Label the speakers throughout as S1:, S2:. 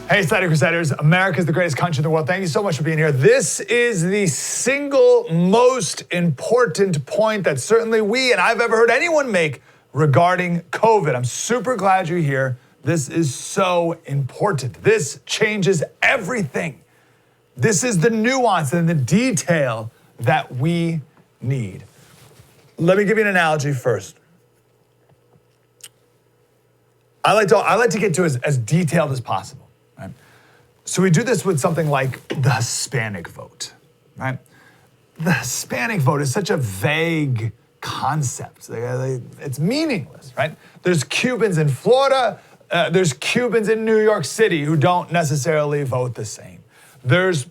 S1: Hey, Slater Crusaders, America's the greatest country in the world. Thank you so much for being here. This is the single most important point that certainly we and I've ever heard anyone make regarding COVID. I'm super glad you're here. This is so important. This changes everything. This is the nuance and the detail that we need. Let me give you an analogy first. I like to get to as detailed as possible. Right? So we do this with something like the Hispanic vote, right? The Hispanic vote is such a vague concept. It's meaningless, right? There's Cubans in Florida, there's Cubans in New York City who don't necessarily vote the same. There's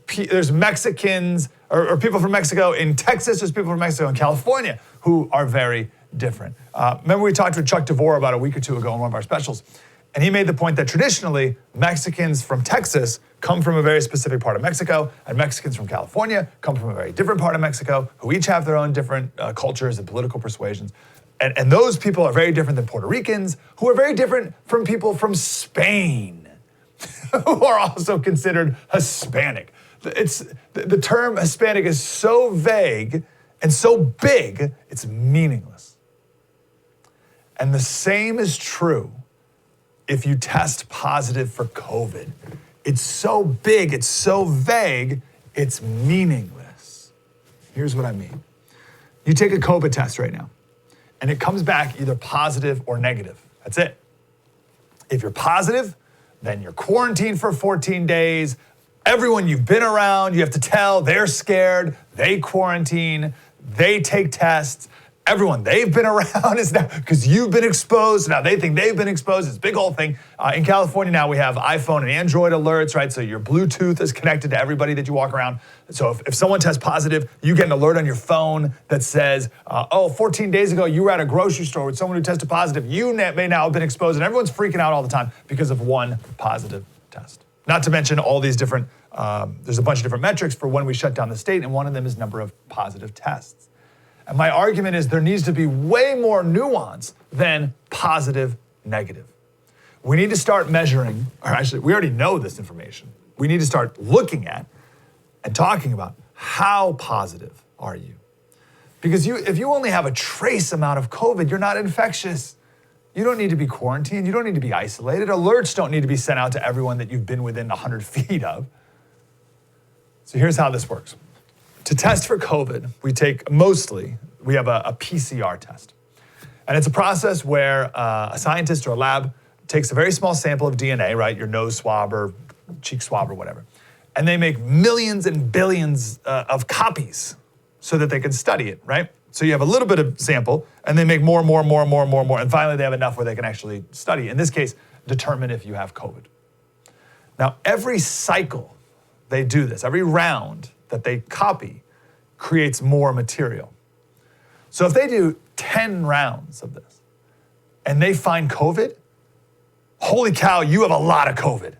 S1: Mexicans or people from Mexico in Texas, there's people from Mexico in California who are very different. Remember we talked with Chuck DeVore about a week or two ago on one of our specials, and he made the point that traditionally Mexicans from Texas come from a very specific part of Mexico, and Mexicans from California come from a very different part of Mexico, who each have their own different cultures and political persuasions. And those people are very different than Puerto Ricans, who are very different from people from Spain, who are also considered Hispanic. The term Hispanic is so vague and so big, it's meaningless. And the same is true if you test positive for COVID. It's so big, it's so vague, it's meaningless. Here's what I mean. You take a COVID test right now, and it comes back either positive or negative. That's it. If you're positive, then you're quarantined for 14 days. Everyone you've been around, you have to tell, they're scared, they quarantine, they take tests. Everyone they've been around is now, because you've been exposed, now they think they've been exposed. It's a big whole thing. In California now we have iPhone and Android alerts, right? So your Bluetooth is connected to everybody that you walk around. So if someone tests positive, you get an alert on your phone that says, 14 days ago you were at a grocery store with someone who tested positive. You may now have been exposed, and everyone's freaking out all the time because of one positive test. Not to mention all these different, there's a bunch of different metrics for when we shut down the state, and one of them is number of positive tests. And my argument is there needs to be way more nuance than positive, negative. We need to start measuring, or actually, we already know this information. We need to start looking at and talking about how positive are you? Because if you only have a trace amount of COVID, you're not infectious. You don't need to be quarantined. You don't need to be isolated. Alerts don't need to be sent out to everyone that you've been within 100 feet of. So here's how this works. To test for COVID, we have a PCR test. And it's a process where a scientist or a lab takes a very small sample of DNA, right? Your nose swab or cheek swab or whatever. And they make millions and billions of copies so that they can study it, right? So you have a little bit of sample, and they make more. And finally they have enough where they can actually study. In this case, determine if you have COVID. Now, every cycle they do this, every round that they copy creates more material. So if they do 10 rounds of this and they find COVID, holy cow, you have a lot of COVID,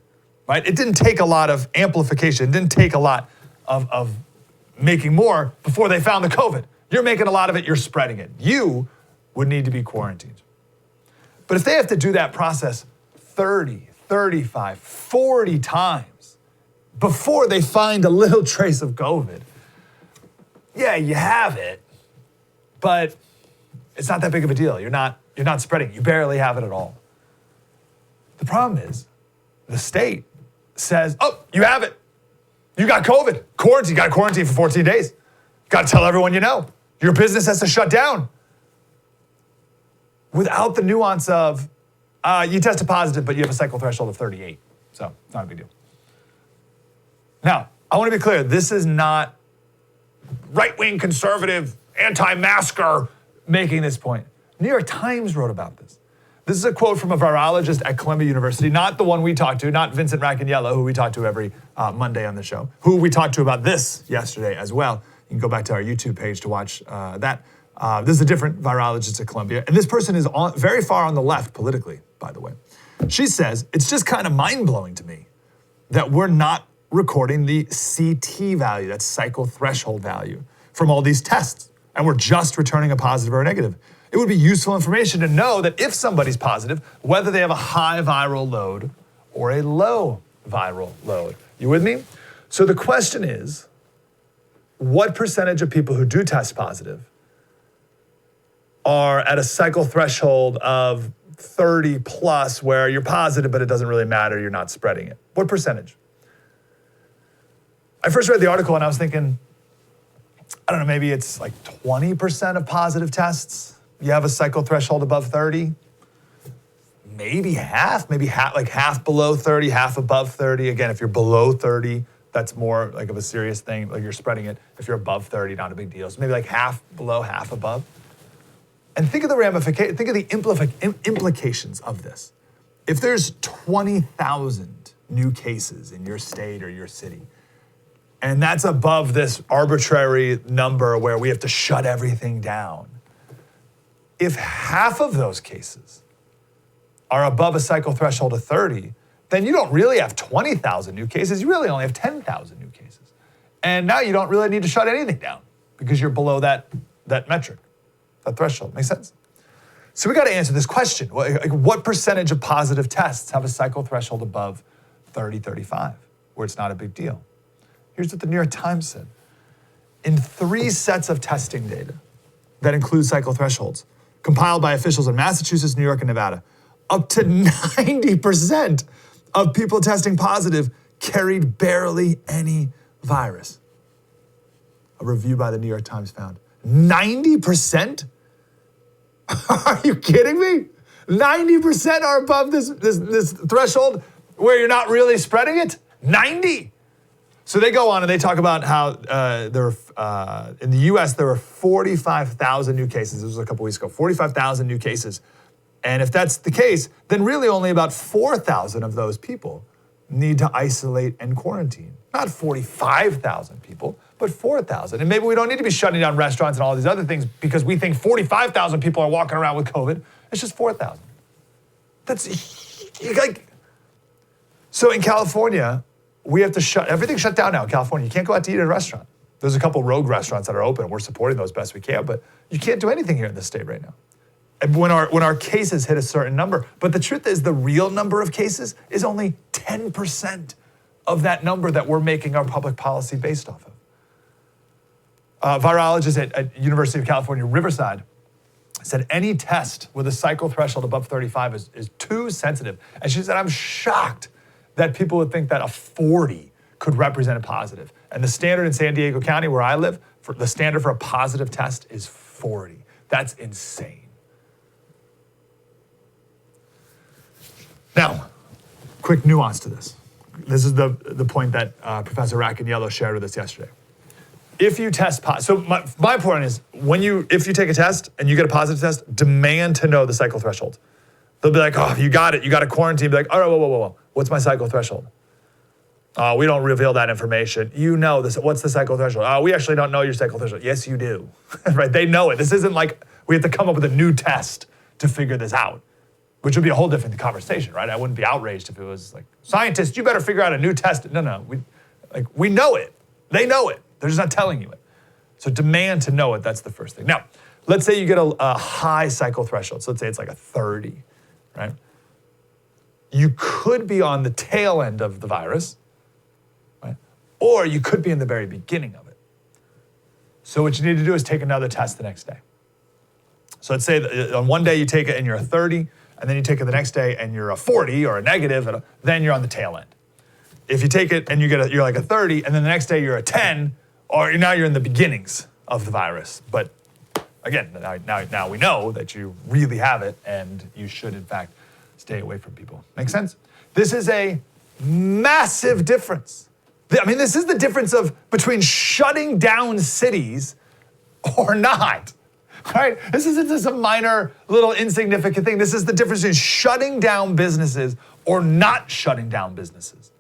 S1: right? It didn't take a lot of amplification. It didn't take a lot of making more before they found the COVID. You're making a lot of it, you're spreading it. You would need to be quarantined. But if they have to do that process 30, 35, 40 times before they find a little trace of COVID, yeah, you have it, but it's not that big of a deal. You're not spreading. You barely have it at all. The problem is the state says, oh, you have it. You got COVID. Quarantine. You got to quarantine for 14 days. Got to tell everyone you know. Your business has to shut down. Without the nuance of, you tested positive, but you have a cycle threshold of 38. So it's not a big deal. Now, I want to be clear. This is not right-wing conservative anti-masker making this point. New York Times wrote about this. This is a quote from a virologist at Columbia University, not the one we talked to, not Vincent Racaniello, who we talk to every Monday on the show, who we talked to about this yesterday as well. You can go back to our YouTube page to watch that. This is a different virologist at Columbia. And this person is very far on the left politically, by the way. She says, it's just kind of mind-blowing to me that we're not recording the CT value, that cycle threshold value, from all these tests, and we're just returning a positive or a negative. It would be useful information to know that if somebody's positive, whether they have a high viral load or a low viral load. You with me? So the question is, what percentage of people who do test positive are at a cycle threshold of 30 plus where you're positive, but it doesn't really matter, you're not spreading it? What percentage? I first read the article and I was thinking, I don't know, maybe it's like 20% of positive tests. You have a cycle threshold above 30. Maybe half, like half below 30, half above 30. Again, if you're below 30, that's more like of a serious thing, like you're spreading it. If you're above 30, not a big deal. So maybe like half below, half above. And think of the ramifications, think of the implications of this. If there's 20,000 new cases in your state or your city, and that's above this arbitrary number where we have to shut everything down, if half of those cases are above a cycle threshold of 30, then you don't really have 20,000 new cases, you really only have 10,000 new cases. And now you don't really need to shut anything down because you're below that metric, that threshold. Make sense? So we got to answer this question. What percentage of positive tests have a cycle threshold above 30, 35, where it's not a big deal? Here's what the New York Times said. In 3 sets of testing data that include cycle thresholds, compiled by officials in Massachusetts, New York, and Nevada, up to 90% of people testing positive carried barely any virus. A review by the New York Times found 90%? Are you kidding me? 90% are above this threshold where you're not really spreading it? 90? So they go on and they talk about how in the US, there were 45,000 new cases. This was a couple weeks ago, 45,000 new cases. And if that's the case, then really only about 4,000 of those people need to isolate and quarantine. Not 45,000 people, but 4,000. And maybe we don't need to be shutting down restaurants and all these other things because we think 45,000 people are walking around with COVID. It's just 4,000. That's like, so in California, we have to everything's shut down now in California. You can't go out to eat at a restaurant. There's a couple rogue restaurants that are open. We're supporting those best we can, but you can't do anything here in this state right now. And when our cases hit a certain number, but the truth is the real number of cases is only 10% of that number that we're making our public policy based off of. Virologist at University of California, Riverside, said any test with a cycle threshold above 35 is too sensitive. And she said, I'm shocked that people would think that a 40 could represent a positive. And the standard in San Diego County, where I live, the standard for a positive test is 40. That's insane. Now, quick nuance to this. This is the point that Professor Rackaniello shared with us yesterday. If you test positive, so my point is, if you take a test and you get a positive test, demand to know the cycle threshold. They'll be like, oh, you got it, you got to quarantine. Be like, all right, whoa. What's my cycle threshold? We don't reveal that information. You know this. What's the cycle threshold? We actually don't know your cycle threshold. Yes, you do. Right? They know it. This isn't like we have to come up with a new test to figure this out, which would be a whole different conversation, right? I wouldn't be outraged if it was like, scientists, you better figure out a new test. No. We know it. They know it. They're just not telling you it. So demand to know it. That's the first thing. Now, let's say you get a high cycle threshold. So let's say it's like a 30, right? You could be on the tail end of the virus, right? Or you could be in the very beginning of it. So what you need to do is take another test the next day. So let's say that on one day you take it and you're a 30, and then you take it the next day and you're a 40 or a negative, then you're on the tail end. If you take it and you're like a 30, and then the next day you're a 10, or now you're in the beginnings of the virus. But again, now we know that you really have it, and you should, in fact, stay away from people. Make sense? This is a massive difference. I mean, this is the difference between shutting down cities or not, right? This isn't just a minor, little insignificant thing. This is the difference between shutting down businesses or not shutting down businesses.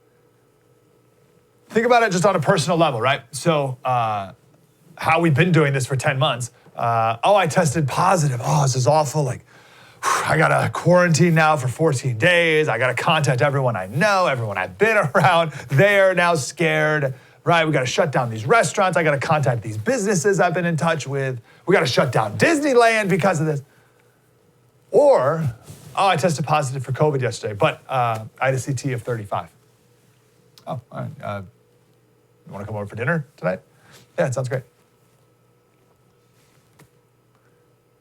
S1: Think about it just on a personal level, right? So how we've been doing this for 10 months. I tested positive. Oh, this is awful. Like, I got to quarantine now for 14 days. I got to contact everyone I know, everyone I've been around. They're now scared, right? We got to shut down these restaurants. I got to contact these businesses I've been in touch with. We got to shut down Disneyland because of this. Or, I tested positive for COVID yesterday, but I had a CT of 35. Oh, all right. You want to come over for dinner tonight? Yeah, it sounds great.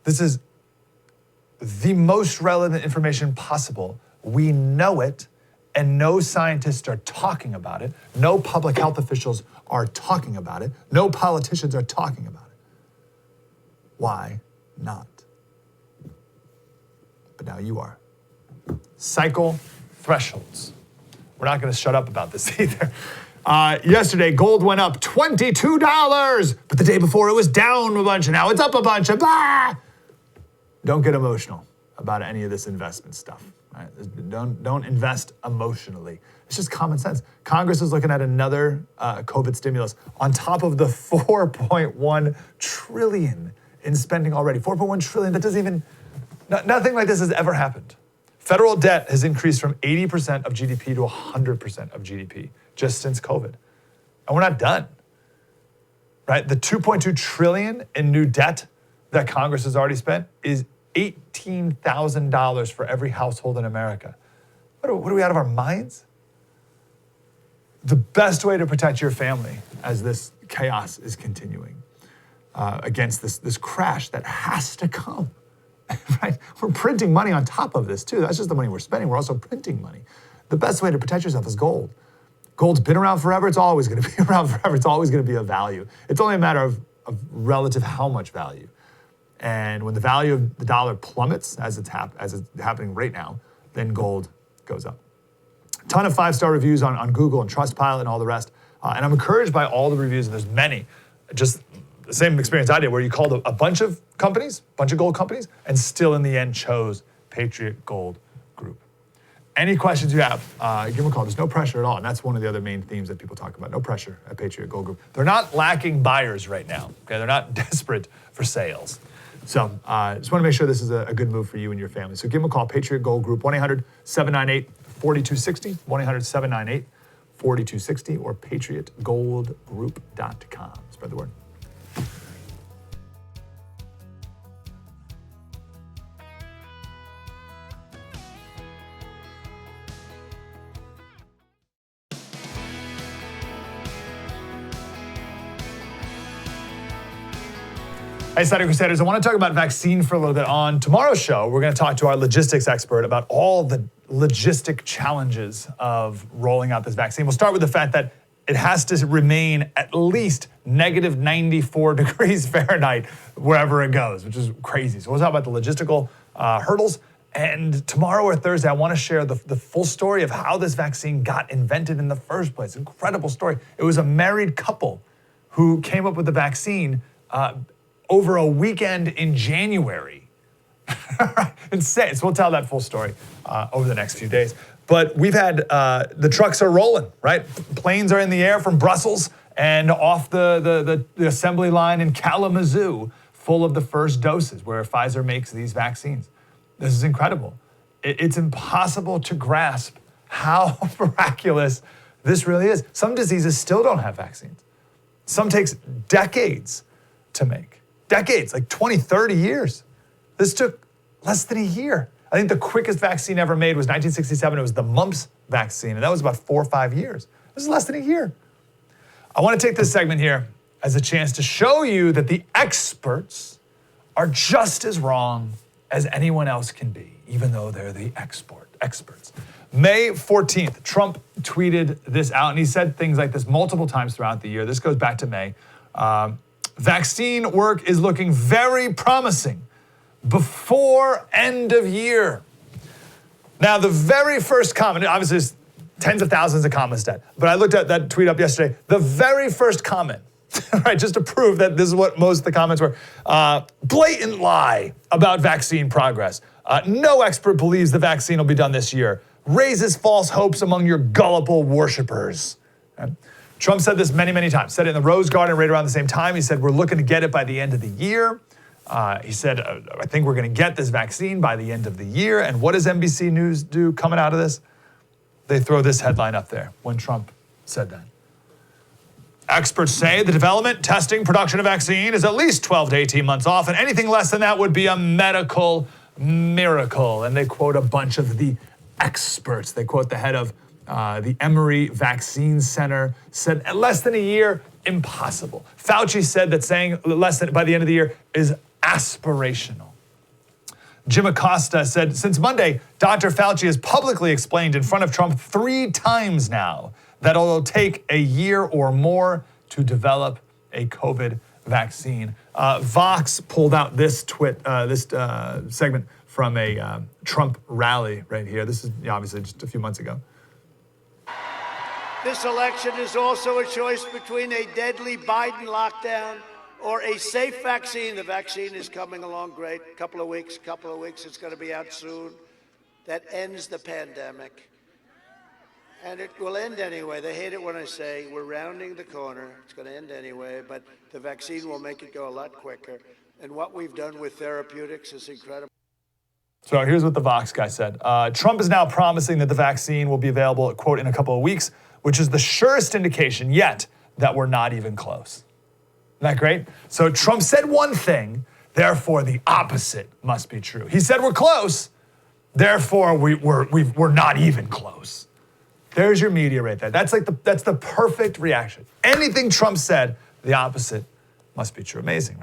S1: This is the most relevant information possible. We know it, and no scientists are talking about it. No public health officials are talking about it. No politicians are talking about it. Why not? But now you are. Cycle thresholds. We're not going to shut up about this either. Yesterday, gold went up $22, but the day before it was down a bunch, and now it's up a bunch. Blah! Don't get emotional about any of this investment stuff. Right? Don't invest emotionally. It's just common sense. Congress is looking at another COVID stimulus on top of the $4.1 trillion in spending already. $4.1 trillion, that doesn't even, nothing like this has ever happened. Federal debt has increased from 80% of GDP to 100% of GDP just since COVID. And we're not done, right? The $2.2 trillion in new debt that Congress has already spent is $18,000 for every household in America. What are we out of our minds? The best way to protect your family as this chaos is continuing against this crash that has to come, right? We're printing money on top of this too. That's just the money we're spending. We're also printing money. The best way to protect yourself is gold. Gold's been around forever. It's always going to be around forever. It's always going to be of value. It's only a matter of relative how much value. And when the value of the dollar plummets, as it's happening right now, then gold goes up. A ton of 5-star reviews on Google and Trustpilot and all the rest. And I'm encouraged by all the reviews, and there's many. Just the same experience I did, where you called a bunch of companies, bunch of gold companies, and still in the end chose Patriot Gold Group. Any questions you have, give them a call. There's no pressure at all. And that's one of the other main themes that people talk about. No pressure at Patriot Gold Group. They're not lacking buyers right now. Okay, they're not desperate for sales. So just want to make sure this is a good move for you and your family. So give them a call, Patriot Gold Group, 1-800-798-4260, 1-800-798-4260, or patriotgoldgroup.com. Spread the word. Hey, Slater Crusaders, I want to talk about vaccine for a little bit. On tomorrow's show, we're going to talk to our logistics expert about all the logistic challenges of rolling out this vaccine. We'll start with the fact that it has to remain at least negative 94 degrees Fahrenheit wherever it goes, which is crazy. So we'll talk about the logistical hurdles. And tomorrow or Thursday, I want to share the full story of how this vaccine got invented in the first place. Incredible story. It was a married couple who came up with the vaccine over a weekend in January. Insane. So we'll tell that full story over the next few days. But we've had, the trucks are rolling, right? Planes are in the air from Brussels and off the assembly line in Kalamazoo, full of the first doses where Pfizer makes these vaccines. This is incredible. It's impossible to grasp how miraculous this really is. Some diseases still don't have vaccines. Some takes decades to make. Decades, like 20, 30 years. This took less than a year. I think the quickest vaccine ever made was 1967. It was the mumps vaccine, and that was about 4 or 5 years. This is less than a year. I want to take this segment here as a chance to show you that the experts are just as wrong as anyone else can be, even though they're the experts. May 14th, Trump tweeted this out, and he said things like this multiple times throughout the year. This goes back to May. Vaccine work is looking very promising before end of year. Now, the very first comment, obviously there's tens of thousands of comments dead, but I looked at that tweet up yesterday. The very first comment, right, just to prove that this is what most of the comments were, blatant lie about vaccine progress. No expert believes the vaccine will be done this year. Raises false hopes among your gullible worshipers. Okay? Trump said this many, many times. Said it in the Rose Garden right around the same time. He said, we're looking to get it by the end of the year. He said, I think we're going to get this vaccine by the end of the year. And what does NBC News do coming out of this? They throw this headline up there when Trump said that. Experts say the development, testing, production of vaccine is at least 12 to 18 months off, and anything less than that would be a medical miracle. And they quote a bunch of the experts. They quote the head of the Emory Vaccine Center said less than a year, impossible. Fauci said that saying less than by the end of the year is aspirational. Jim Acosta said, since Monday, Dr. Fauci has publicly explained in front of Trump 3 times now that it'll take a year or more to develop a COVID vaccine. Vox pulled out this segment from a Trump rally right here. This is obviously just a few months ago.
S2: This election is also a choice between a deadly Biden lockdown or a safe vaccine. The vaccine is coming along great. Couple of weeks, it's going to be out soon. That ends the pandemic. And it will end anyway. They hate it when I say we're rounding the corner. It's going to end anyway, but the vaccine will make it go a lot quicker. And what we've done with therapeutics is incredible.
S1: So here's what the Vox guy said. Trump is now promising that the vaccine will be available, quote, in a couple of weeks, which is the surest indication yet that we're not even close. Isn't that great? So Trump said one thing, therefore the opposite must be true. He said we're close, therefore we're not even close. There's your media right there. That's the perfect reaction. Anything Trump said, the opposite must be true. Amazing,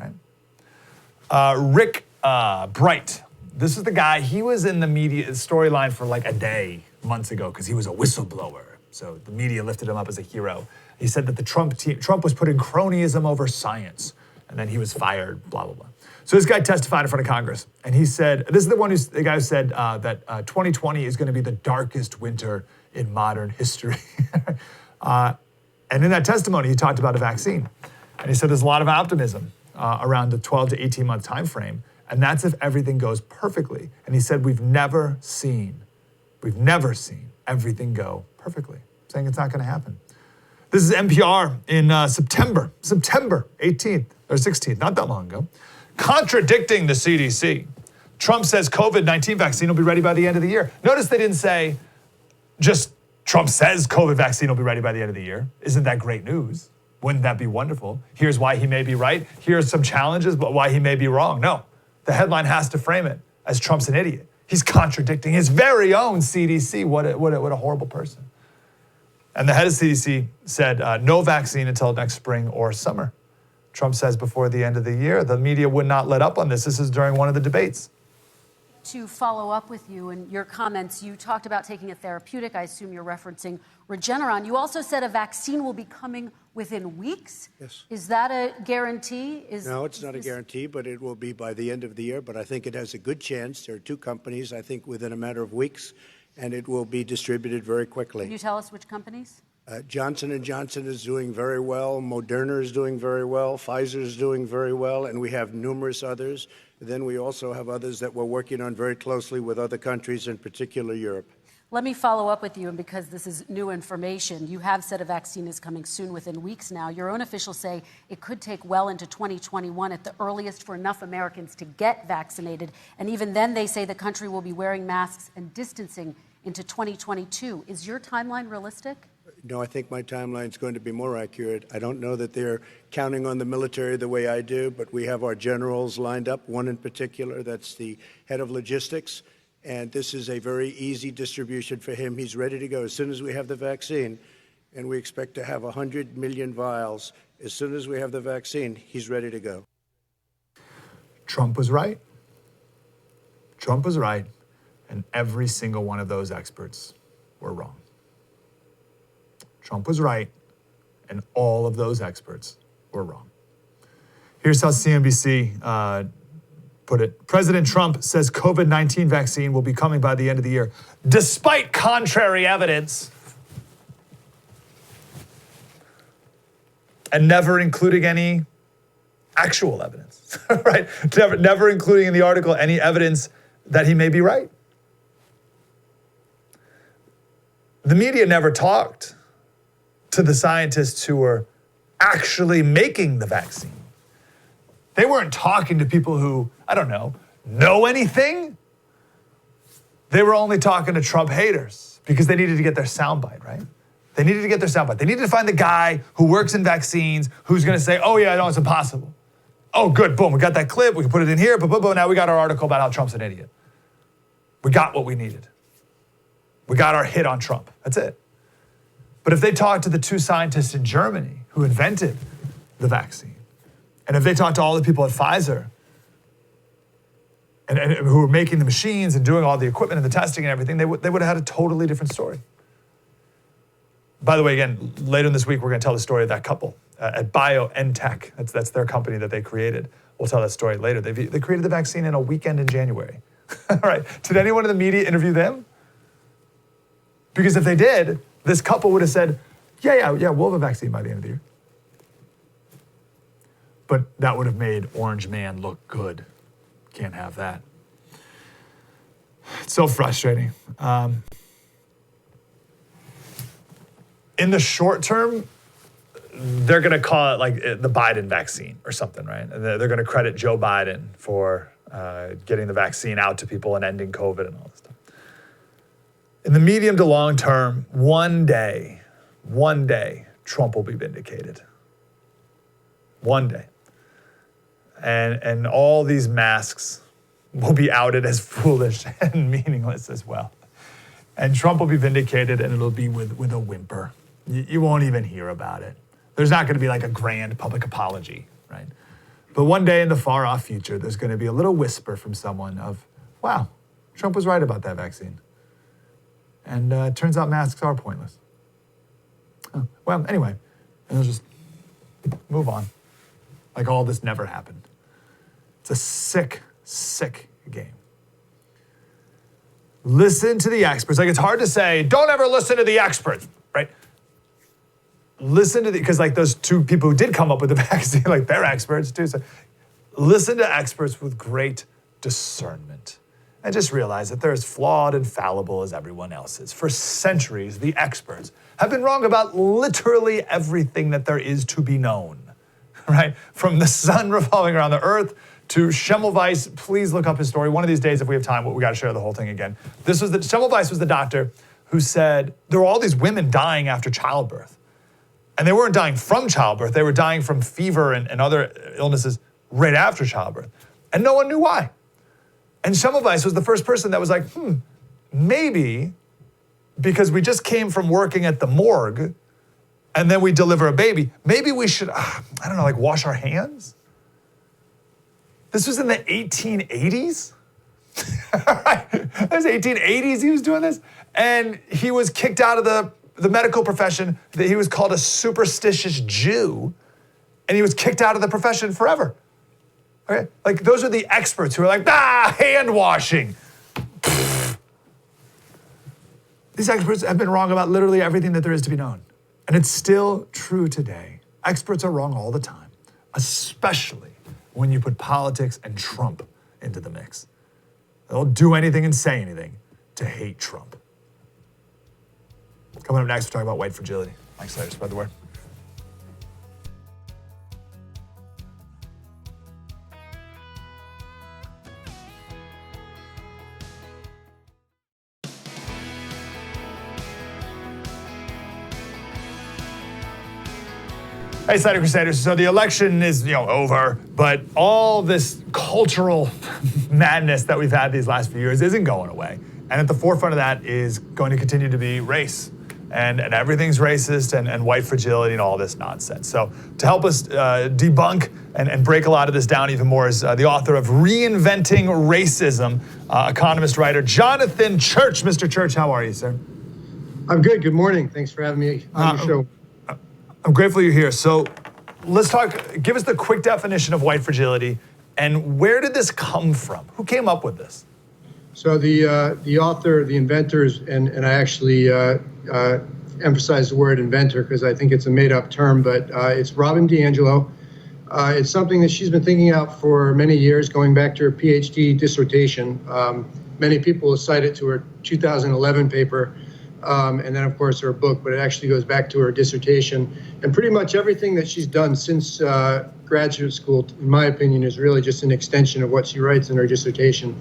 S1: right? Rick Bright. This is the guy, he was in the media storyline for like a day, months ago, because he was a whistleblower. So the media lifted him up as a hero. He said that the Trump was putting cronyism over science, and then he was fired, blah, blah, blah. So this guy testified in front of Congress, and he said, this is the guy who said that 2020 is going to be the darkest winter in modern history. And in that testimony, he talked about a vaccine. And he said there's a lot of optimism around the 12 to 18 month time frame, and that's if everything goes perfectly. And he said we've never seen everything go perfectly, saying it's not going to happen. This is NPR in September 18th or 16th, not that long ago, contradicting the CDC. Trump says COVID-19 vaccine will be ready by the end of the year. Notice they didn't say just Trump says COVID vaccine will be ready by the end of the year. Isn't that great news? Wouldn't that be wonderful? Here's why he may be right. Here's some challenges, but why he may be wrong. No, the headline has to frame it as Trump's an idiot. He's contradicting his very own CDC. What a horrible person. And the head of CDC said no vaccine until next spring or summer. Trump says before the end of the year. The media would not let up on this. This is during one of the debates.
S3: To follow up with you and your comments, you talked about taking a therapeutic. I assume you're referencing Regeneron. You also said a vaccine will be coming within weeks.
S2: Yes.
S3: Is that a guarantee?
S2: No, it's not a guarantee, but it will be by the end of the year. But I think it has a good chance. There are 2 companies, I think, within a matter of weeks, and it will be distributed very quickly.
S3: Can you tell us which companies?
S2: Johnson & Johnson is doing very well. Moderna is doing very well. Pfizer is doing very well. And we have numerous others. Then we also have others that we're working on very closely with other countries, in particular Europe.
S3: Let me follow up with you, and because this is new information, you have said a vaccine is coming soon, within weeks now. Your own officials say it could take well into 2021 at the earliest for enough Americans to get vaccinated. And even then, they say the country will be wearing masks and distancing into 2022. Is your timeline realistic?
S2: No, I think my timeline is going to be more accurate. I don't know that they're counting on the military the way I do, but we have our generals lined up, one in particular, that's the head of logistics. And this is a very easy distribution for him. He's ready to go as soon as we have the vaccine. And we expect to have 100 million vials. As soon as we have the vaccine, he's ready to go.
S1: Trump was right. Trump was right. And every single one of those experts were wrong. Trump was right, and all of those experts were wrong. Here's how CNBC put it. President Trump says COVID-19 vaccine will be coming by the end of the year, despite contrary evidence, and never including any actual evidence, right? Never including in the article any evidence that he may be right. The media never talked to the scientists who were actually making the vaccine. They weren't talking to people who, I don't know anything. They were only talking to Trump haters because they needed to get their soundbite, right? They needed to get their soundbite. They needed to find the guy who works in vaccines who's going to say, oh yeah, no, it's impossible. Oh, good, boom, we got that clip. We can put it in here, but now we got our article about how Trump's an idiot. We got what we needed. We got our hit on Trump. That's it. But if they talk to the 2 scientists in Germany who invented the vaccine, and if they talk to all the people at Pfizer and who were making the machines and doing all the equipment and the testing and everything, they would have had a totally different story. By the way, again, later in this week, we're going to tell the story of that couple at BioNTech. That's their company that they created. We'll tell that story later. They created the vaccine in a weekend in January. All right. Did anyone in the media interview them? Because if they did, this couple would have said, yeah, we'll have a vaccine by the end of the year. But that would have made Orange Man look good. Can't have that. It's so frustrating. In the short term, they're going to call it like the Biden vaccine or something, right? And they're going to credit Joe Biden for getting the vaccine out to people and ending COVID and all this stuff. In the medium to long term, one day, Trump will be vindicated. One day. And all these masks will be outed as foolish and meaningless as well. And Trump will be vindicated, and it'll be with a whimper. You won't even hear about it. There's not going to be like a grand public apology, right? But one day in the far off future, there's going to be a little whisper from someone of, wow, Trump was right about that vaccine. And it turns out masks are pointless. Oh, well, anyway, and they'll just move on. Like all this never happened. It's a sick, sick game. Listen to the experts. Like, it's hard to say, don't ever listen to the experts, right? Listen to because like those 2 people who did come up with the vaccine, like they're experts too. So listen to experts with great discernment. And just realize that they're as flawed and fallible as everyone else is. For centuries, the experts have been wrong about literally everything that there is to be known, right? From the sun revolving around the earth to Schemmelweis. Please look up his story. One of these days, if we have time, we got to share the whole thing again. Schemmelweis was the doctor who said there were all these women dying after childbirth. And they weren't dying from childbirth. They were dying from fever and other illnesses right after childbirth. And no one knew why. And Schemmelweis was the first person that was like, maybe because we just came from working at the morgue and then we deliver a baby, maybe we should, like wash our hands? This was in the 1880s? Right? It was 1880s he was doing this. And he was kicked out of the medical profession. That he was called a superstitious Jew. And he was kicked out of the profession forever. Okay? Like, those are the experts who are like, hand washing. These experts have been wrong about literally everything that there is to be known. And it's still true today. Experts are wrong all the time, especially when you put politics and Trump into the mix. They'll do anything and say anything to hate Trump. Coming up next, we're talking about white fragility. Mike Slater, spread the word. Hey, Slater Crusaders. So the election is, over, but all this cultural madness that we've had these last few years isn't going away. And at the forefront of that is going to continue to be race. And everything's racist and white fragility and all this nonsense. So to help us debunk and break a lot of this down even more is the author of Reinventing Racism, economist, writer, Jonathan Church. Mr. Church, how are you, sir?
S4: I'm good. Good morning. Thanks for having me on your show.
S1: I'm grateful you're here. So let's talk, give us the quick definition of white fragility and where did this come from? Who came up with this?
S4: So the author, the inventors, and I actually emphasize the word inventor because I think it's a made-up term, but it's Robin DiAngelo. It's something that she's been thinking out for many years, going back to her PhD dissertation. Many people cite it to her 2011 paper, and then, of course, her book, but it actually goes back to her dissertation. And pretty much everything that she's done since graduate school, in my opinion, is really just an extension of what she writes in her dissertation.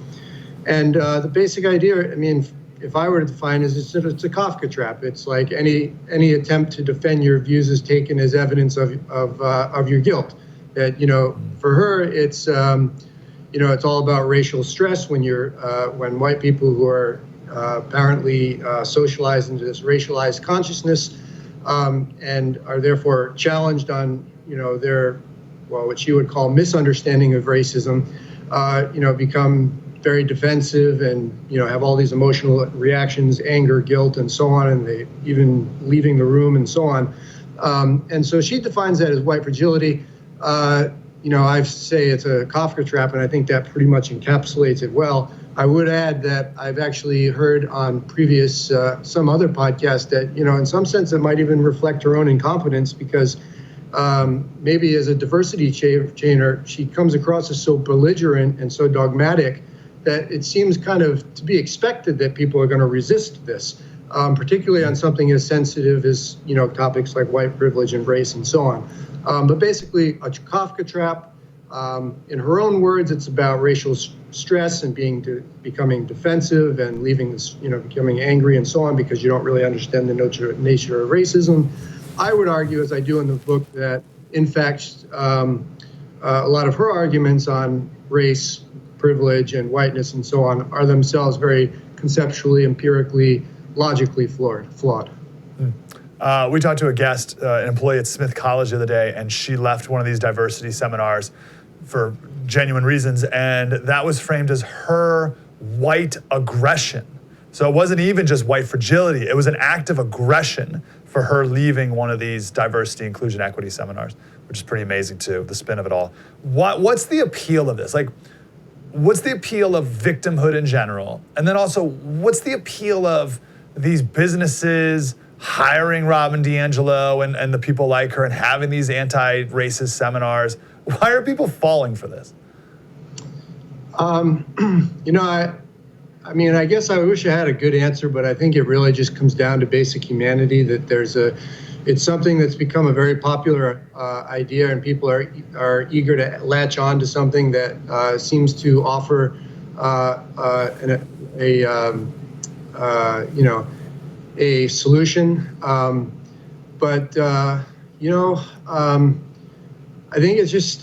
S4: And the basic idea, I mean, if I were to define it, it's a Kafka trap. It's like any attempt to defend your views is taken as evidence of your guilt. That, for her, it's it's all about racial stress when when white people who are apparently socialized into this racialized consciousness and are therefore challenged on, their, what she would call misunderstanding of racism, become very defensive and, have all these emotional reactions, anger, guilt, and so on, and they even leaving the room and so on. And so she defines that as white fragility. I say it's a Kafka trap, and I think that pretty much encapsulates it well. I would add that I've actually heard on previous, some other podcasts that, in some sense it might even reflect her own incompetence, because maybe as a diversity chainer, she comes across as so belligerent and so dogmatic that it seems kind of to be expected that people are going to resist this, particularly on something as sensitive as, topics like white privilege and race and so on. But basically, a Kafka trap. In her own words, it's about racial stress and becoming defensive and leaving this, becoming angry and so on, because you don't really understand the nature of racism. I would argue, as I do in the book, that in fact, a lot of her arguments on race, privilege, and whiteness and so on are themselves very conceptually, empirically, logically flawed.
S1: We talked to a guest, an employee at Smith College the other day, and she left one of these diversity seminars for genuine reasons, and that was framed as her white aggression. So it wasn't even just white fragility, it was an act of aggression for her leaving one of these diversity, inclusion, equity seminars, which is pretty amazing too, the spin of it all. What's the appeal of this? Like, what's the appeal of victimhood in general? And then also, what's the appeal of these businesses hiring Robin DiAngelo and the people like her and having these anti-racist seminars? Why are people falling for this?
S4: I guess I wish I had a good answer, but I think it really just comes down to basic humanity, that it's something that's become a very popular idea, and people are eager to latch on to something that seems to offer a solution. I think it's just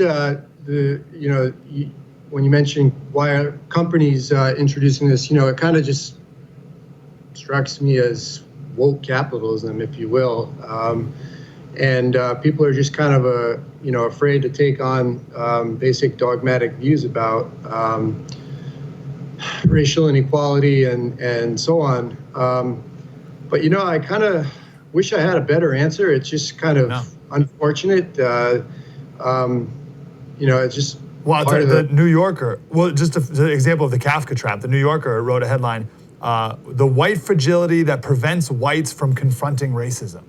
S4: when you mention why are companies introducing this, it kind of just strikes me as woke capitalism, if you will. And people are just kind of afraid to take on basic dogmatic views about racial inequality and so on. But I kind of wish I had a better answer. It's just kind of unfortunate. It's just.
S1: Well, I'll tell you, the New Yorker, just an example of the Kafka trap, the New Yorker wrote a headline, the white fragility that prevents whites from confronting racism.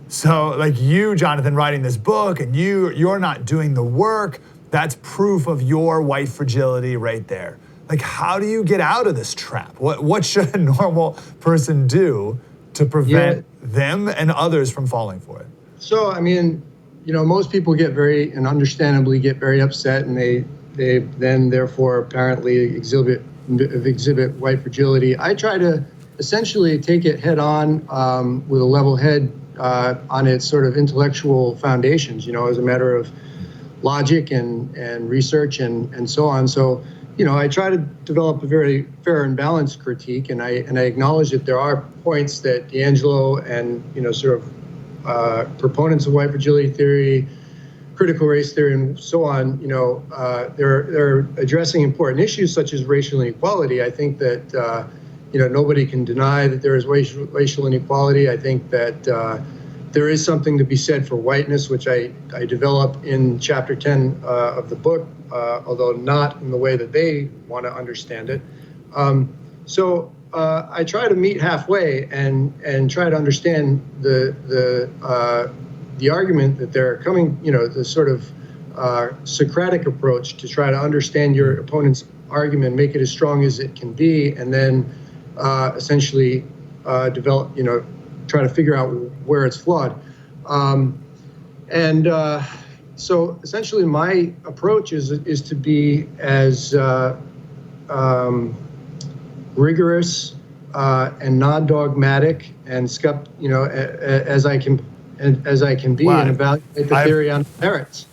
S1: So like you, Jonathan, writing this book, and you're not doing the work, that's proof of your white fragility right there. Like, how do you get out of this trap? What should a normal person do to prevent them and others from falling for it?
S4: So, most people get understandably get very upset, and they then therefore apparently exhibit white fragility. I try to essentially take it head on with a level head on its sort of intellectual foundations, as a matter of logic and research and so on. So, I try to develop a very fair and balanced critique, and I acknowledge that there are points that DiAngelo and proponents of white fragility theory, critical race theory, and so on, they're addressing important issues such as racial inequality. I think that nobody can deny that there is racial inequality. I think that there is something to be said for whiteness, which I develop in chapter 10 of the book, although not in the way that they want to understand it. So I try to meet halfway and try to understand the argument that they're coming, the sort of Socratic approach to try to understand your opponent's argument, make it as strong as it can be, and then essentially develop, try to figure out where it's flawed. So essentially my approach is to be as rigorous and non-dogmatic and as I can be, and evaluate the theory on merits.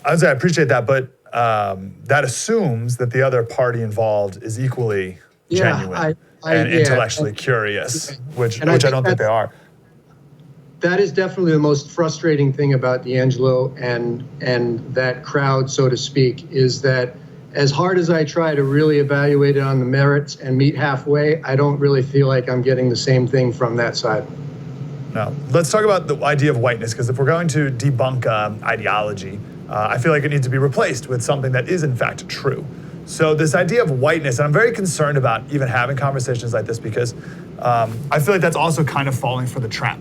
S1: I appreciate that, but that assumes that the other party involved is equally genuine and intellectually curious, which I don't think they are.
S4: That is definitely the most frustrating thing about D'Angelo and that crowd, so to speak, is that as hard as I try to really evaluate it on the merits and meet halfway, I don't really feel like I'm getting the same thing from that side.
S1: Now, let's talk about the idea of whiteness, because if we're going to debunk ideology, I feel like it needs to be replaced with something that is in fact true. So this idea of whiteness, and I'm very concerned about even having conversations like this, because I feel like that's also kind of falling for the trap,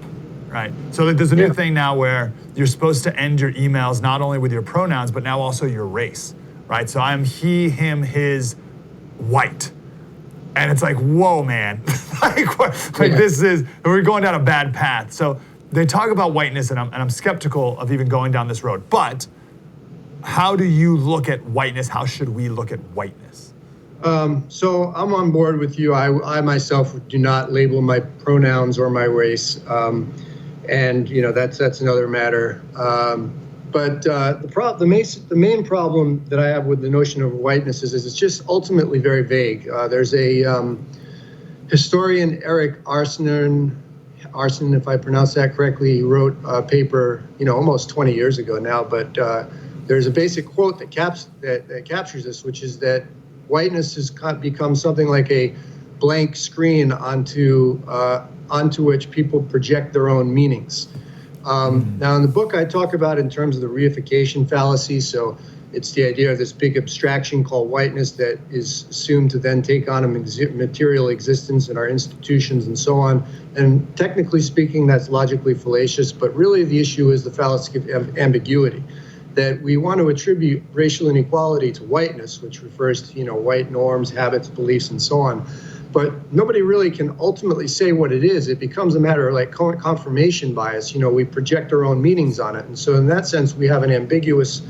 S1: right? So like there's a new thing now where you're supposed to end your emails not only with your pronouns, but now also your race, right? So I'm he, him, his, white. And it's like, whoa, man. This is, we're going down a bad path. So they talk about whiteness, and I'm skeptical of even going down this road. But how do you look at whiteness? How should we look at whiteness?
S4: So I'm on board with you. I myself do not label my pronouns or my race. And, you know, that's another matter. But the main problem that I have with the notion of whiteness is it's just ultimately very vague. There's a historian, Eric Arsenin, if I pronounce that correctly, he wrote a paper, you know, almost 20 years ago now. But there's a basic quote that captures this, which is that whiteness has become something like a blank screen onto which people project their own meanings. Now, in the book, I talk about in terms of the reification fallacy. So it's the idea of this big abstraction called whiteness that is assumed to then take on a material existence in our institutions and so on. And technically speaking, that's logically fallacious. But really, the issue is the fallacy of ambiguity, that we want to attribute racial inequality to whiteness, which refers to, you know, white norms, habits, beliefs, and so on. But nobody really can ultimately say what it is. It becomes a matter of like confirmation bias. You know, we project our own meanings on it. And so in that sense, we have an ambiguous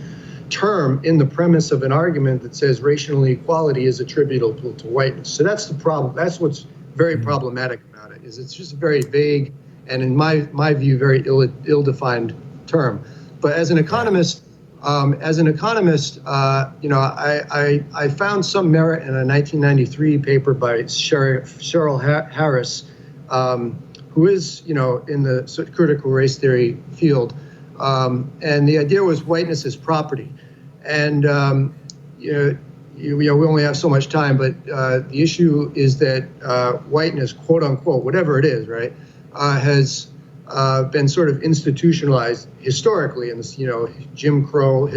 S4: term in the premise of an argument that says racial inequality is attributable to whiteness. So that's the problem. That's what's very problematic about it, is it's just a very vague and, in my view, very ill-defined term. But as an economist, you know, I found some merit in a 1993 paper by Cheryl Harris, who is, you know, in the critical race theory field. And the idea was whiteness as property. And, you know, we only have so much time, but the issue is that whiteness, quote unquote, whatever it is, right, has been sort of institutionalized historically in this, you know, Jim Crow,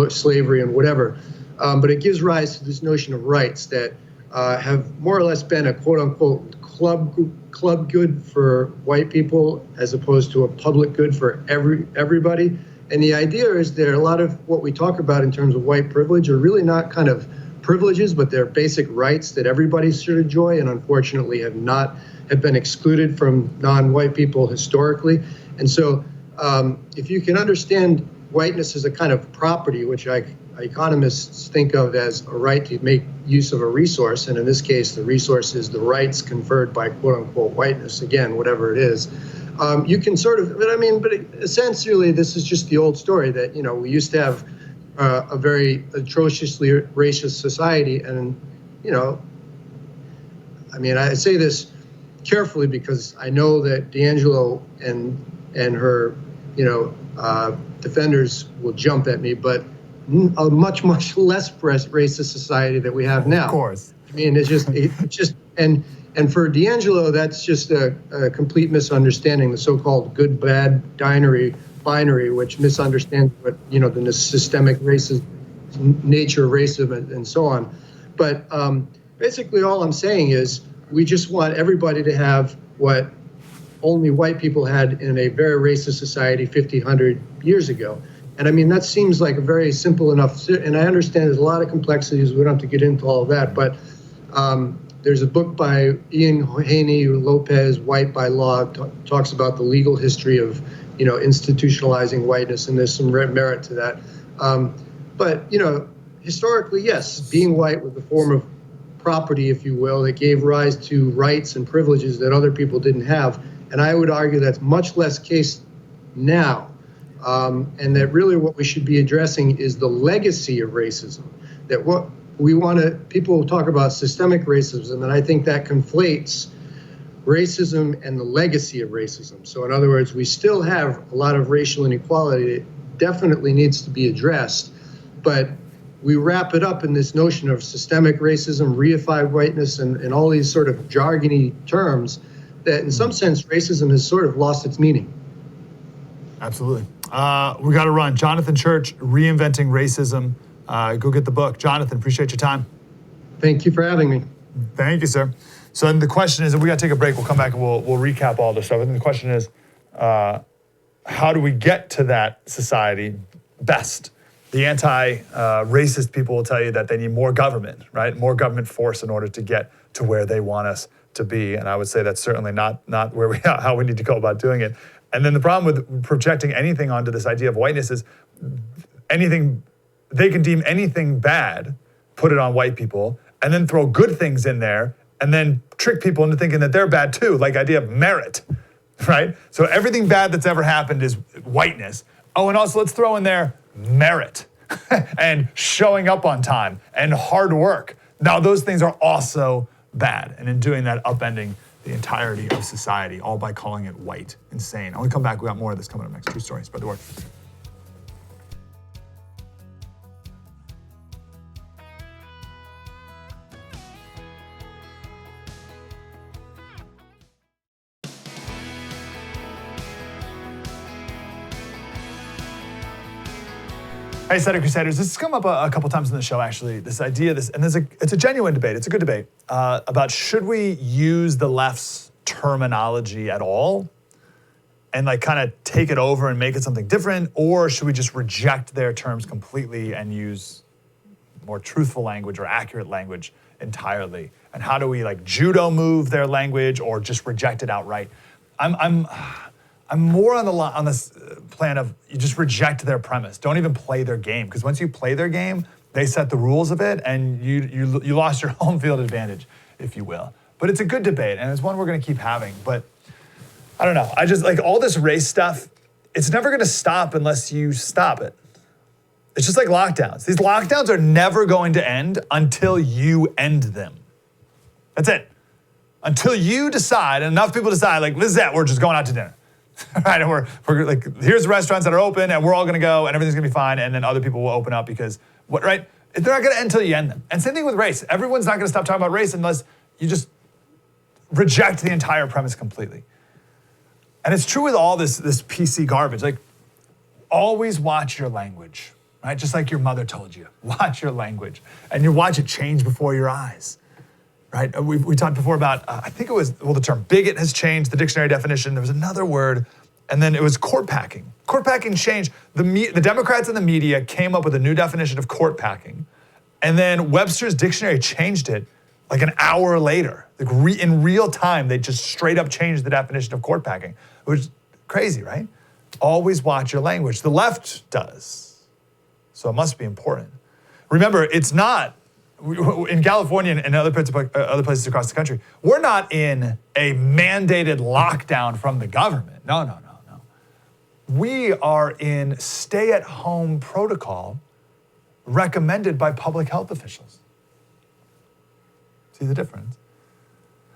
S4: slavery, and whatever. But it gives rise to this notion of rights that have more or less been a quote unquote club good for white people as opposed to a public good for everybody. And the idea is that a lot of what we talk about in terms of white privilege are really not kind of privileges, but they're basic rights that everybody should enjoy, and unfortunately have been excluded from non-white people historically. And so if you can understand whiteness as a kind of property, which economists think of as a right to make use of a resource, and in this case, the resource is the rights conferred by quote unquote whiteness, again, whatever it is, you can sort of, but essentially this is just the old story that, you know, we used to have a very atrociously racist society. And, you know, I mean, I say this carefully because I know that D'Angelo and her, you know, defenders will jump at me, but a much less racist society that we have now.
S1: Of course.
S4: I mean, it's just and for D'Angelo, that's just a complete misunderstanding, the so-called good-bad binary, which misunderstands what, you know, the systemic racism, nature of racism, and so on. But basically, all I'm saying is we just want everybody to have what only white people had in a very racist society 100 years ago. And I mean, that seems like a very simple enough, and I understand there's a lot of complexities. We don't have to get into all of that, but there's a book by Ian Haney Lopez, White by Law, talks about the legal history of, you know, institutionalizing whiteness, and there's some merit to that. But, you know, historically, yes, being white was a form of property, if you will, that gave rise to rights and privileges that other people didn't have. And I would argue that's much less case now. And that really what we should be addressing is the legacy of racism. That what we want to, people talk about systemic racism, and I think that conflates racism and the legacy of racism. So in other words, we still have a lot of racial inequality that definitely needs to be addressed, but we wrap it up in this notion of systemic racism, reified whiteness, and all these sort of jargony terms that in some sense racism has sort of lost its meaning.
S1: Absolutely. We got to run. Jonathan Church, Reinventing Racism. Go get the book. Jonathan, appreciate your time.
S4: Thank you for having me.
S1: Thank you, sir. So then the question is, if we got to take a break, we'll come back and we'll recap all this stuff. And the question is, how do we get to that society best? The anti-racist people will tell you that they need more government, right? More government force in order to get to where they want us to be. And I would say that's certainly not where we how we need to go about doing it. And then the problem with projecting anything onto this idea of whiteness is anything, they can deem anything bad, put it on white people, and then throw good things in there, and then trick people into thinking that they're bad too, like idea of merit, right? So everything bad that's ever happened is whiteness. Oh, and also let's throw in there merit and showing up on time and hard work. Now those things are also bad. And in doing that, upending the entirety of society, all by calling it white. Insane. I want to come back. We got more of this coming up next. True story. Spread the word. Hey, Slater Crusaders, this has come up a couple times in the show, actually, this idea, it's a genuine debate, it's a good debate, about should we use the left's terminology at all and like kind of take it over and make it something different, or should we just reject their terms completely and use more truthful language or accurate language entirely? And how do we like judo move their language or just reject it outright? I'm more on this plan of you just reject their premise. Don't even play their game, because once you play their game, they set the rules of it, and you lost your home field advantage, if you will. But it's a good debate, and it's one we're going to keep having. But I don't know. I just like all this race stuff. It's never going to stop unless you stop it. It's just like lockdowns. These lockdowns are never going to end until you end them. That's it. Until you decide, and enough people decide, like, this is it. We're just going out to dinner. Right, and we're like, here's the restaurants that are open, and we're all gonna go, and everything's gonna be fine, and then other people will open up because right? They're not gonna end until you end them. And same thing with race. Everyone's not gonna stop talking about race unless you just reject the entire premise completely. And it's true with all this PC garbage. Like, always watch your language, right? Just like your mother told you, watch your language, and you watch it change before your eyes. Right? We talked before about, I think it was, the term bigot has changed, the dictionary definition. There was another word, and then it was court packing. Court packing changed. The Democrats and the media came up with a new definition of court packing, and then Webster's dictionary changed it like an hour later. Like in real time, they just straight up changed the definition of court packing, which is crazy, right? Always watch your language. The left does, so it must be important. Remember, it's not, in California and other places across the country, we're not in a mandated lockdown from the government. No. We are in stay-at-home protocol recommended by public health officials. See the difference?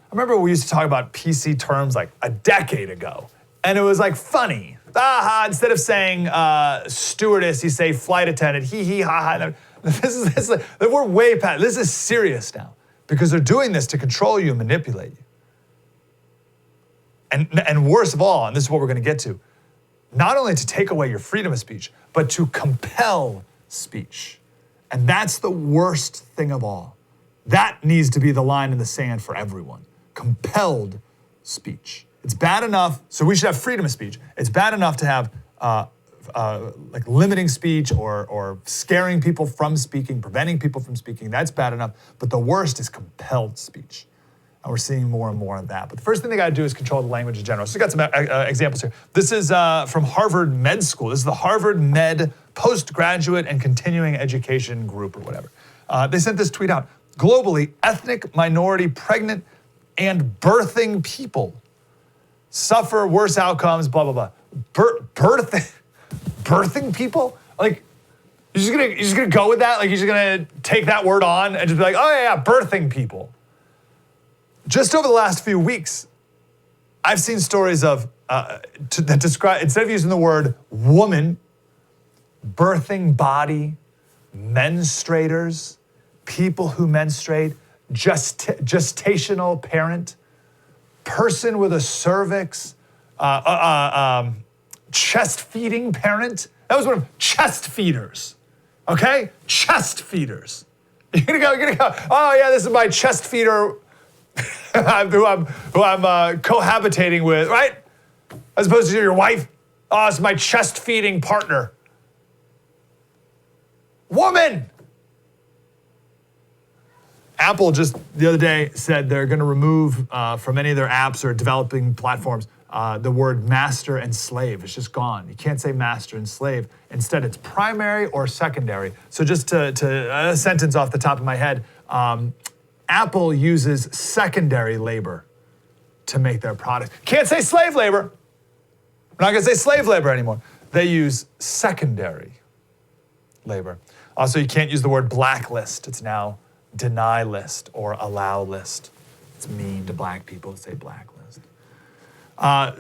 S1: I remember we used to talk about PC terms like a decade ago, and it was like funny. Instead of saying stewardess, you say flight attendant, hee, ha. We're way past. This is serious now because they're doing this to control you and manipulate you. And worst of all, and this is what we're going to get to, not only to take away your freedom of speech, but to compel speech. And that's the worst thing of all. That needs to be the line in the sand for everyone. Compelled speech. It's bad enough, so we should have freedom of speech. It's bad enough to have like limiting speech or scaring people from speaking, preventing people from speaking. That's bad enough. But the worst is compelled speech. And we're seeing more and more of that. But the first thing they got to do is control the language in general. So we got some examples here. This is from Harvard Med School. This is the Harvard Med Postgraduate and Continuing Education Group or whatever. They sent this tweet out. Globally, ethnic minority pregnant and birthing people suffer worse outcomes, blah, blah, blah. Birthing people? Like, you're just gonna go with that? Like, you're just gonna take that word on and just be like, oh yeah, birthing people. Just over the last few weeks, I've seen stories of, that describe, instead of using the word woman, birthing body, menstruators, people who menstruate, gestational parent, person with a cervix, chest feeding parent. That was one of chest feeders, okay? Chest feeders. You're gonna go, oh yeah, this is my chest feeder who I'm cohabitating with, right? As opposed to your wife. Oh, it's my chest feeding partner. Woman. Apple just the other day said they're going to remove from any of their apps or developing platforms the word master and slave. It's just gone. You can't say master and slave. Instead, it's primary or secondary. So just to a sentence off the top of my head, Apple uses secondary labor to make their products. Can't say slave labor. We're not going to say slave labor anymore. They use secondary labor. Also, you can't use the word blacklist. It's now deny list or allow list. It's mean to black people to say blacklist.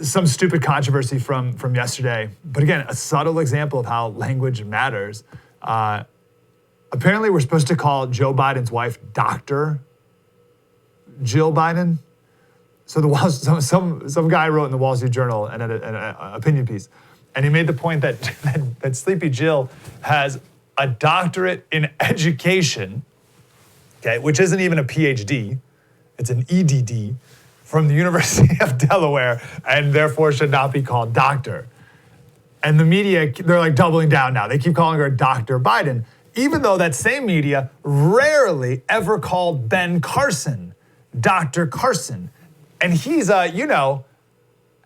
S1: Some stupid controversy from yesterday, but again, a subtle example of how language matters. Apparently, we're supposed to call Joe Biden's wife Dr. Jill Biden. So some guy wrote in the Wall Street Journal an opinion piece, and he made the point that Sleepy Jill has a doctorate in education, okay, which isn't even a PhD, it's an EDD from the University of Delaware, and therefore should not be called doctor. And the media, they're like doubling down now. They keep calling her Dr. Biden, even though that same media rarely ever called Ben Carson Dr. Carson. And he's a,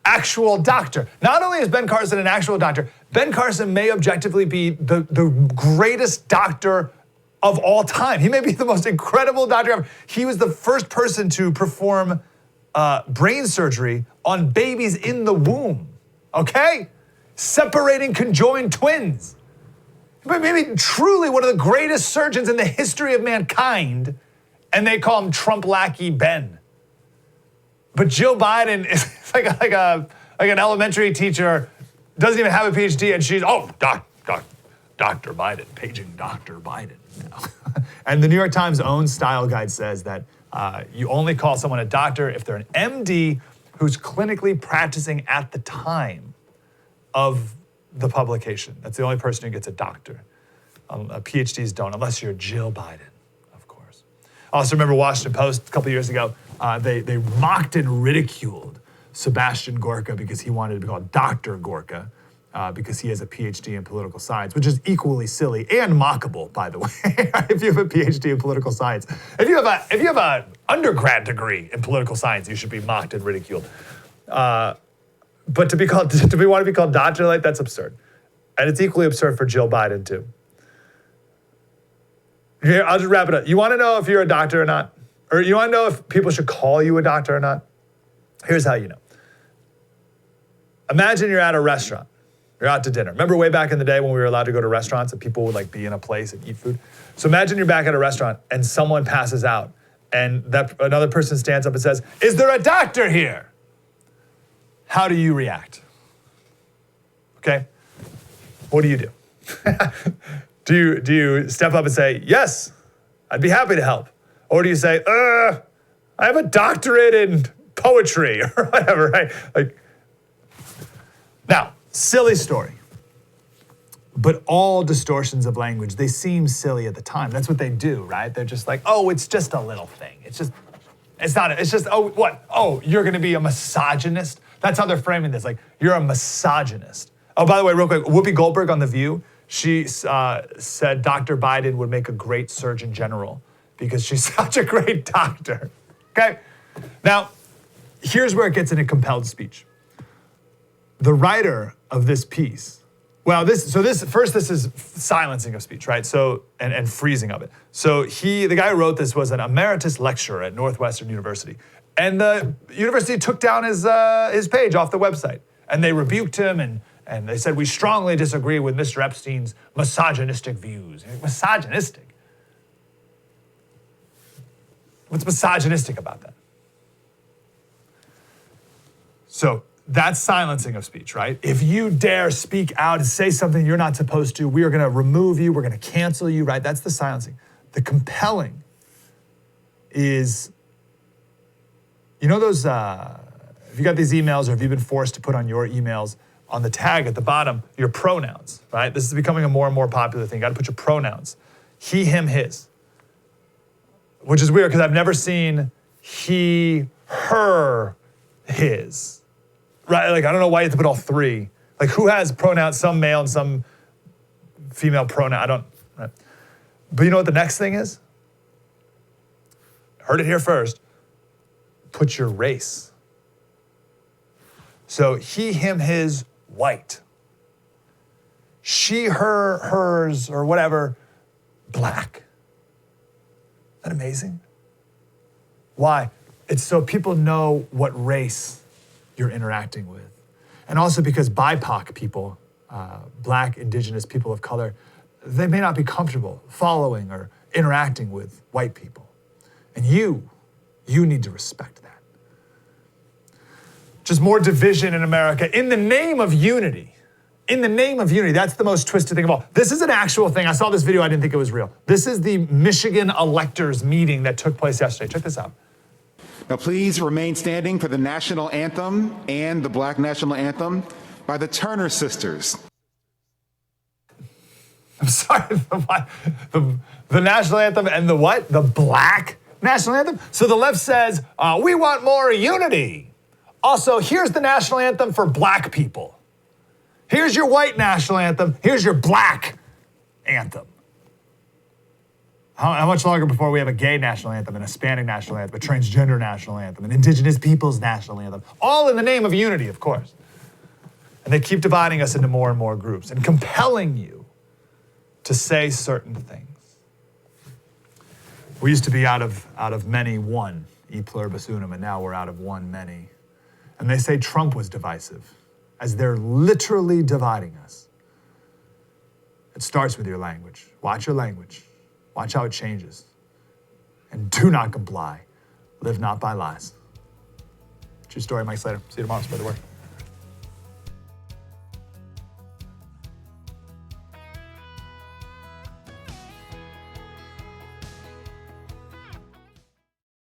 S1: actual doctor. Not only is Ben Carson an actual doctor, Ben Carson may objectively be the greatest doctor of all time. He may be the most incredible doctor ever. He was the first person to perform brain surgery on babies in the womb, okay? Separating conjoined twins. But maybe truly one of the greatest surgeons in the history of mankind, and they call him Trump lackey Ben. But Jill Biden is like an elementary teacher, doesn't even have a PhD, and she's, Dr. Biden, paging Dr. Biden. And the New York Times own style guide says that you only call someone a doctor if they're an MD who's clinically practicing at the time of the publication. That's the only person who gets a doctor. PhDs don't, unless you're Jill Biden, of course. I also remember Washington Post a couple years ago, they mocked and ridiculed Sebastian Gorka because he wanted to be called Dr. Gorka because he has a PhD in political science, which is equally silly and mockable, by the way. If you have a PhD in political science, if you have an undergrad degree in political science, you should be mocked and ridiculed. But want to be called doctor, like, that's absurd. And it's equally absurd for Jill Biden too. Here, I'll just wrap it up. You want to know if you're a doctor or not? Or you want to know if people should call you a doctor or not? Here's how you know. Imagine you're at a restaurant. You're out to dinner. Remember way back in the day when we were allowed to go to restaurants and people would be in a place and eat food? So imagine you're back at a restaurant and someone passes out and another person stands up and says, "Is there a doctor here?" How do you react? Okay? What do you do? Do you step up and say, "Yes, I'd be happy to help"? Or do you say, I have a doctorate in poetry or whatever, right? Now, silly story. But all distortions of language, they seem silly at the time. That's what they do, right? They're just like, oh, it's just a little thing. Oh, you're gonna be a misogynist? That's how they're framing this, you're a misogynist. Oh, by the way, real quick, Whoopi Goldberg on The View, she said Dr. Biden would make a great Surgeon General because she's such a great doctor, okay? Now, here's where it gets into compelled speech. The writer of this piece, this is silencing of speech, right? So, and freezing of it. So the guy who wrote this was an emeritus lecturer at Northwestern University. And the university took down his page off the website. And they rebuked him and they said, "We strongly disagree with Mr. Epstein's misogynistic views." Misogynistic? What's misogynistic about that? So that's silencing of speech, right? If you dare speak out and say something you're not supposed to, we are going to remove you, we're going to cancel you, right? That's the silencing. The compelling is, you know those, if you got these emails or have you been forced to put on your emails on the tag at the bottom, your pronouns, right? This is becoming a more and more popular thing. You got to put your pronouns. He, him, his. Which is weird because I've never seen he, her, his. Right? Like, I don't know why you have to put all three. Like, who has pronouns, some male and some female pronoun? I don't, right? But you know what the next thing is? Heard it here first. Put your race. So he, him, his, white. She, her, hers, or whatever, black. Isn't that amazing? Why? It's so people know what race you're interacting with. And also because BIPOC people, Black, Indigenous, people of color, they may not be comfortable following or interacting with white people. And you need to respect that. Just more division in America in the name of unity. In the name of unity. That's the most twisted thing of all. This is an actual thing. I saw this video, I didn't think it was real. This is the Michigan electors meeting that took place yesterday. Check this out.
S5: Now please remain standing for the national anthem and the Black national anthem by the Turner Sisters.
S1: I'm sorry, the national anthem and the what? The Black national anthem? So the left says, we want more unity. Also, here's the national anthem for Black people. Here's your white national anthem. Here's your Black anthem. How much longer before we have a gay national anthem, an Hispanic national anthem, a transgender national anthem, an indigenous peoples national anthem? All in the name of unity, of course. And they keep dividing us into more and more groups and compelling you to say certain things. We used to be out of many one, e pluribus unum, and now we're out of one many. And they say Trump was divisive, as they're literally dividing us. It starts with your language. Watch your language. Watch how it changes. And do not comply. Live not by lies. True story, Mike Slater. See you tomorrow. Spread the word.